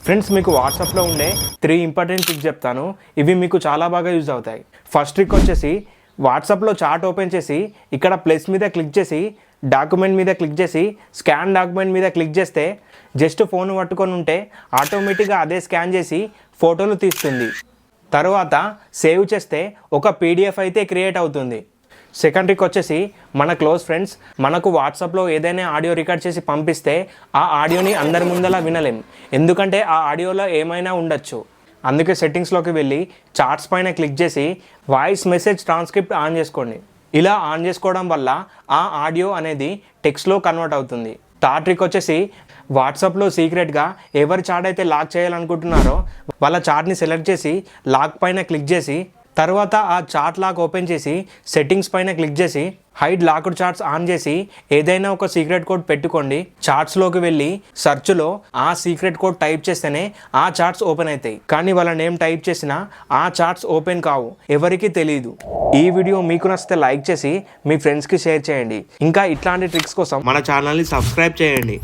Friends, మీకు వాట్సాప్లో ఉండే 3 ఇంపార్టెంట్ ట్రిక్స్ చెప్తాను. ఇవి మీకు చాలా బాగా యూజ్ అవుతాయి. ఫస్ట్ ట్రిక్ వచ్చేసి, వాట్సాప్లో చాట్ ఓపెన్ చేసి ఇక్కడ ప్లస్ మీద క్లిక్ చేసి డాక్యుమెంట్ మీద క్లిక్ చేసి స్కాన్ డాక్యుమెంట్ మీద క్లిక్ చేస్తే జస్ట్ ఫోన్ పట్టుకొని ఉంటే ఆటోమేటిక్గా అదే స్కాన్ చేసి ఫోటోలు తీస్తుంది. తర్వాత సేవ్ చేస్తే ఒక పీడిఎఫ్ అయితే క్రియేట్ అవుతుంది. సెకండ్ ట్రిక్ వచ్చేసి, మన క్లోజ్ ఫ్రెండ్స్ మనకు వాట్సాప్లో ఏదైనా ఆడియో రికార్డ్ చేసి పంపిస్తే ఆ ఆడియోని అందరి ముందలా వినలేం, ఎందుకంటే ఆ ఆడియోలో ఏమైనా ఉండొచ్చు. అందుకే సెట్టింగ్స్లోకి వెళ్ళి చాట్స్ పైన క్లిక్ చేసి వాయిస్ మెసేజ్ ట్రాన్స్క్రిప్ట్ ఆన్ చేసుకోండి. ఇలా ఆన్ చేసుకోవడం వల్ల ఆ ఆడియో అనేది టెక్స్ట్లో కన్వర్ట్ అవుతుంది. థర్డ్ ట్రిక్ వచ్చేసి, వాట్సాప్లో సీక్రెట్గా ఎవరి చాట్ అయితే లాక్ చేయాలనుకుంటున్నారో వాళ్ళ చాట్ని సెలెక్ట్ చేసి లాక్ పైన క్లిక్ చేసి తర్వాత ఆ చాట్ లాక్ ఓపెన్ చేసి సెట్టింగ్స్ పైన క్లిక్ చేసి హైడ్ లాక్డ్ చాట్స్ ఆన్ చేసి ఏదైనా ఒక సీక్రెట్ కోడ్ పెట్టుకోండి. చాట్స్లోకి వెళ్ళి సెర్చ్లో ఆ సీక్రెట్ కోడ్ టైప్ చేస్తేనే ఆ చాట్స్ ఓపెన్ అవుతాయి. కానీ వాళ్ళ నేమ్ టైప్ చేసినా ఆ చాట్స్ ఓపెన్ కావు, ఎవరికి తెలియదు. ఈ వీడియో మీకు నచ్చితే లైక్ చేసి మీ ఫ్రెండ్స్కి షేర్ చేయండి. ఇంకా ఇట్లాంటి ట్రిక్స్ కోసం మన ఛానల్ని సబ్స్క్రైబ్ చేయండి.